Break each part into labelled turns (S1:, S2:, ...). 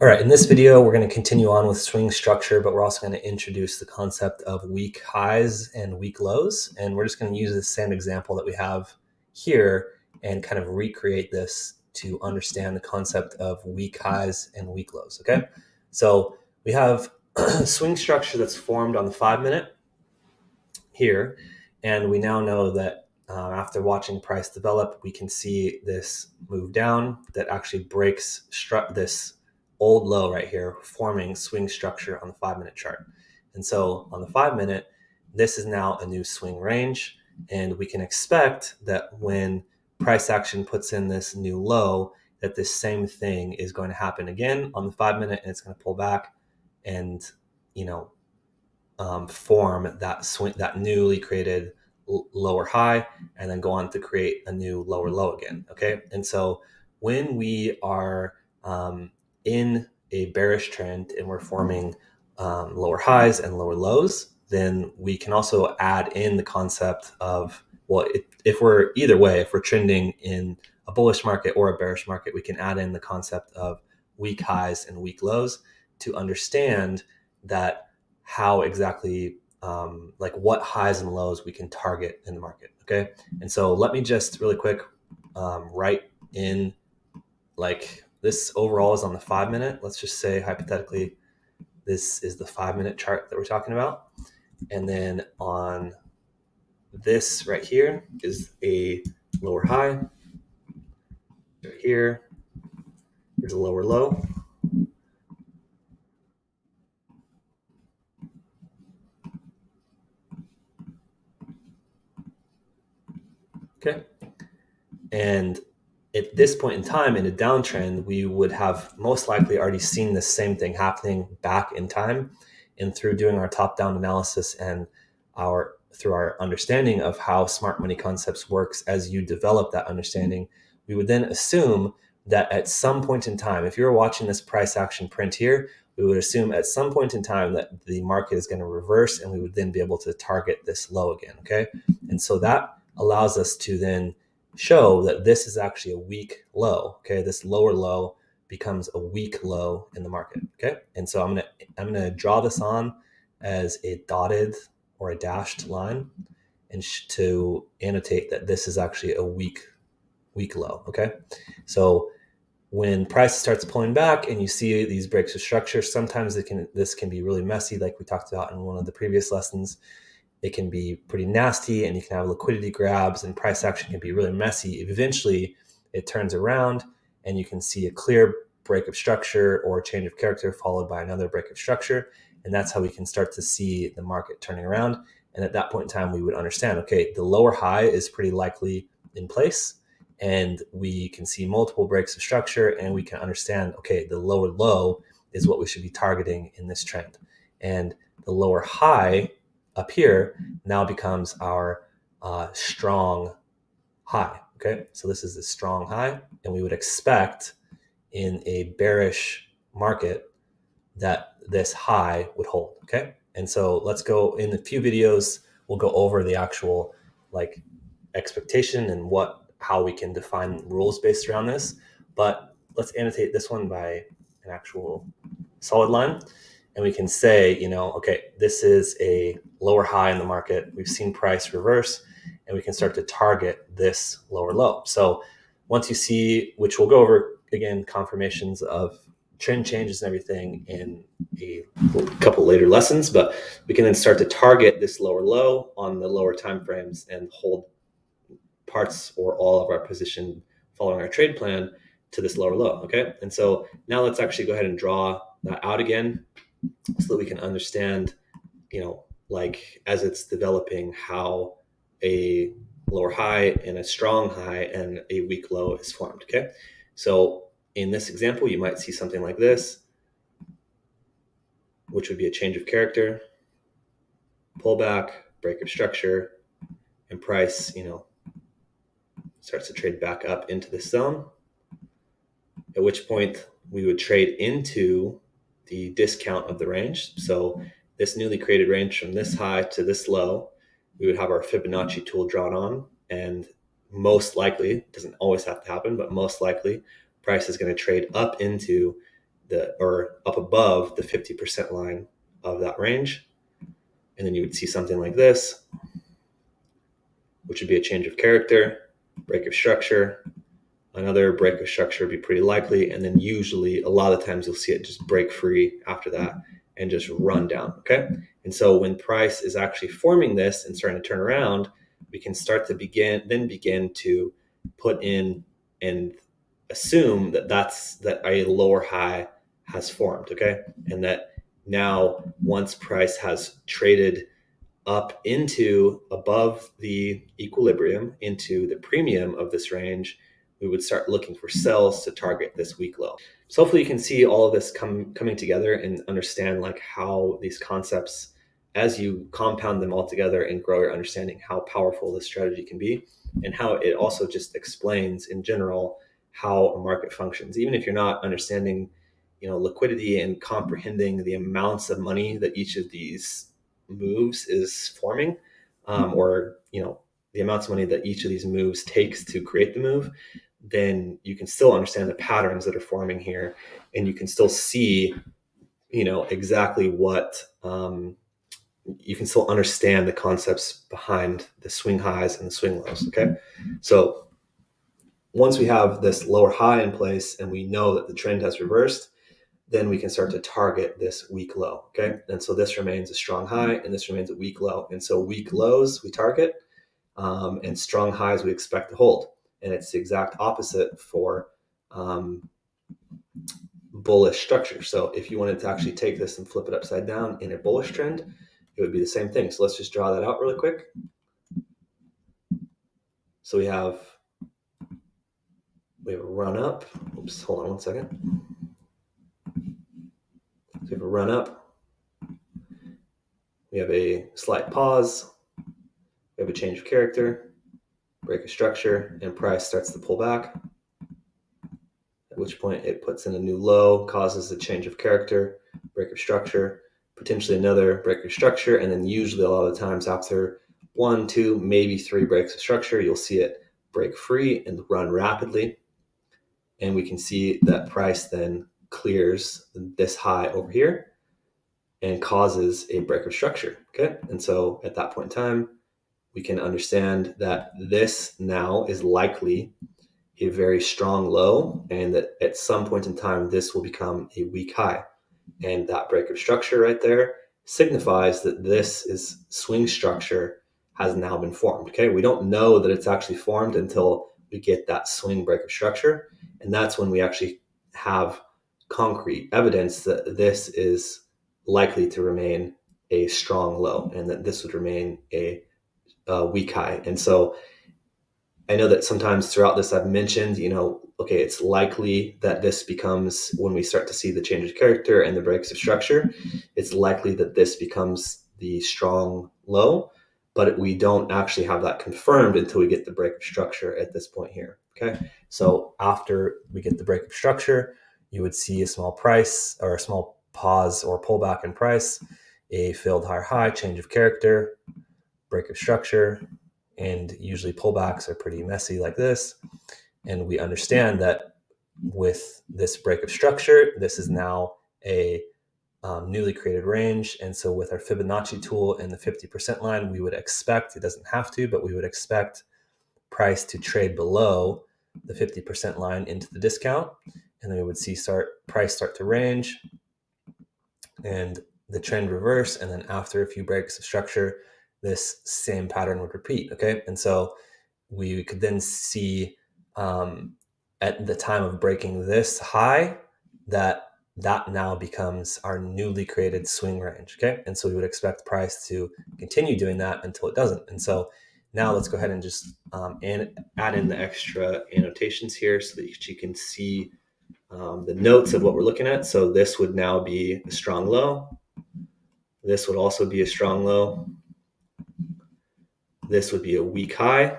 S1: All right, in this video, we're going to continue on with swing structure, but we're also going to introduce the concept of weak highs and weak lows. And we're just going to use the same example that we have here and kind of recreate this to understand the concept of weak highs and weak lows, okay? So we have a swing structure that's formed on the 5-minute here, and we now know that after watching price develop, we can see this move down that actually breaks this old low right here, forming swing structure on the 5-minute chart. And so on the 5-minute, this is now a new swing range, and we can expect that when price action puts in this new low, that this same thing is going to happen again on the 5-minute, and it's going to pull back and you know form that swing, that newly created lower high, and then go on to create a new lower low again. Okay, and so when we are in a bearish trend and we're forming lower highs and lower lows, then we can also add in the concept of, well, if we're either way, if we're trending in a bullish market or a bearish market, we can add in the concept of weak highs and weak lows to understand that how exactly like what highs and lows we can target in the market. Okay, and so let me just really quick write in, like, this overall is on the 5-minute. Let's just say hypothetically this is the 5-minute chart that we're talking about, and then on this right here is a lower high. Right here, there's a lower low. Okay, and at this point in time in a downtrend, we would have most likely already seen the same thing happening back in time. And through doing our top-down analysis and through our understanding of how smart money concepts works, as you develop that understanding, we would then assume that at some point in time, if you're watching this price action print here, we would assume at some point in time that the market is going to reverse, and we would then be able to target this low again. Okay, and so that allows us to then show that this is actually a weak low. Okay, this lower low becomes a weak low in the market. Okay, and so I'm gonna draw this on as a dotted or a dashed line, and to annotate that this is actually a weak low. Okay, so when price starts pulling back and you see these breaks of structure, sometimes this can be really messy, like we talked about in one of the previous lessons. It can be pretty nasty, and you can have liquidity grabs, and price action can be really messy. Eventually it turns around and you can see a clear break of structure or a change of character followed by another break of structure, and that's how we can start to see the market turning around. And at that point in time, we would understand, okay, the lower high is pretty likely in place, and we can see multiple breaks of structure, and we can understand, okay, the lower low is what we should be targeting in this trend, and the lower high up here now becomes our strong high. Okay, so this is a strong high, and we would expect in a bearish market that this high would hold. Okay, and so let's go in a few videos. We'll go over the actual, like, expectation and how we can define rules based around this. But let's annotate this one by an actual solid line, and we can say, okay, this is a lower high in the market. We've seen price reverse, and we can start to target this lower low. So once you see, which we'll go over again, confirmations of trend changes and everything in a couple later lessons, but we can then start to target this lower low on the lower time frames and hold parts or all of our position following our trade plan to this lower low. Okay, and so now let's actually go ahead and draw that out again so that we can understand, like, as it's developing, how a lower high and a strong high and a weak low is formed. Okay, so in this example, you might see something like this, which would be a change of character, pullback, break of structure, and price, starts to trade back up into this zone, at which point we would trade into the discount of the range. So this newly created range from this high to this low, we would have our Fibonacci tool drawn on, and most likely, it doesn't always have to happen, but most likely price is going to trade up into or up above the 50% line of that range. And then you would see something like this, which would be a change of character, break of structure. Another break of structure would be pretty likely. And then usually a lot of times you'll see it just break free after that and just run down, okay? And so when price is actually forming this and starting to turn around, we can start to begin to put in and assume that that a lower high has formed, okay? And that now once price has traded up into above the equilibrium, into the premium of this range, we would start looking for sells to target this weak low. So hopefully you can see all of this coming together and understand like how these concepts, as you compound them all together and grow your understanding, how powerful this strategy can be, and how it also just explains in general how a market functions. Even if you're not understanding, liquidity and comprehending the amounts of money that each of these moves is forming, or the amounts of money that each of these moves takes to create the move, then you can still understand the patterns that are forming here, and you can still see, exactly what you can still understand the concepts behind the swing highs and the swing lows. Okay, so once we have this lower high in place and we know that the trend has reversed, then we can start to target this weak low. Okay, and so this remains a strong high and this remains a weak low, and so weak lows we target, and strong highs we expect to hold. And it's the exact opposite for bullish structure. So if you wanted to actually take this and flip it upside down in a bullish trend, it would be the same thing. So let's just draw that out really quick. So we have a run up. Oops, hold on one second. So we have a run up. We have a slight pause. We have a change of character, break of structure, and price starts to pull back. At which point it puts in a new low, causes a change of character, break of structure, potentially another break of structure, and then usually a lot of the times after 1, 2, maybe 3 breaks of structure, you'll see it break free and run rapidly. And we can see that price then clears this high over here and causes a break of structure, okay? And so at that point in time, we can understand that this now is likely a very strong low, and that at some point in time, this will become a weak high. And that break of structure right there signifies that this is swing structure has now been formed. Okay, we don't know that it's actually formed until we get that swing break of structure, and that's when we actually have concrete evidence that this is likely to remain a strong low, and that this would remain a weak high. And so I know that sometimes throughout this I've mentioned, okay, it's likely that this becomes, when we start to see the change of character and the breaks of structure, it's likely that this becomes the strong low, but we don't actually have that confirmed until we get the break of structure at this point here. Okay, so after we get the break of structure, you would see a small price or a small pause or pullback in price, a failed higher high, change of character, break of structure, and usually pullbacks are pretty messy like this. And we understand that with this break of structure, this is now a newly created range. And so with our Fibonacci tool and the 50% line, we would expect, it doesn't have to, but we would expect price to trade below the 50% line into the discount. And then we would see price start to range and the trend reverse. And then after a few breaks of structure, this same pattern would repeat. Okay, and so we could then see at the time of breaking this high that now becomes our newly created swing range. Okay, and so we would expect price to continue doing that until it doesn't. And so now let's go ahead and just add in the extra annotations here so that you can see the notes of what we're looking at. So this would now be a strong low. This would also be a strong low. This would be a weak high.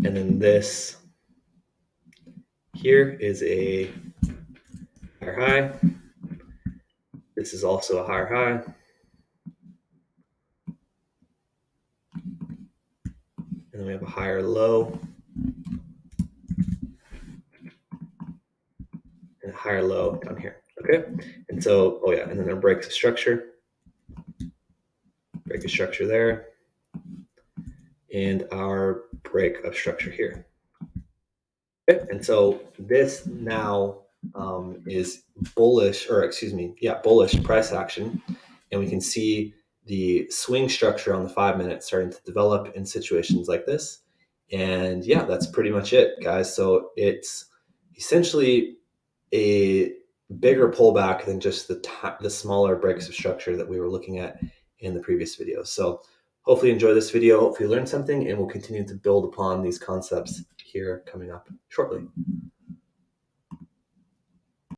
S1: And then this here is a higher high. This is also a higher high. And then we have a higher low. And a higher low down here. Okay. And so, oh yeah, and then there breaks a structure. Break a structure there. And our break of structure here. Okay. And so this now is bullish, or excuse me, yeah, bullish price action. And we can see the swing structure on the 5 minute starting to develop in situations like this. And yeah, that's pretty much it, guys. So it's essentially a bigger pullback than just the smaller breaks of structure that we were looking at in the previous video. So hopefully you enjoy this video. Hopefully you learned something, and we'll continue to build upon these concepts here coming up shortly.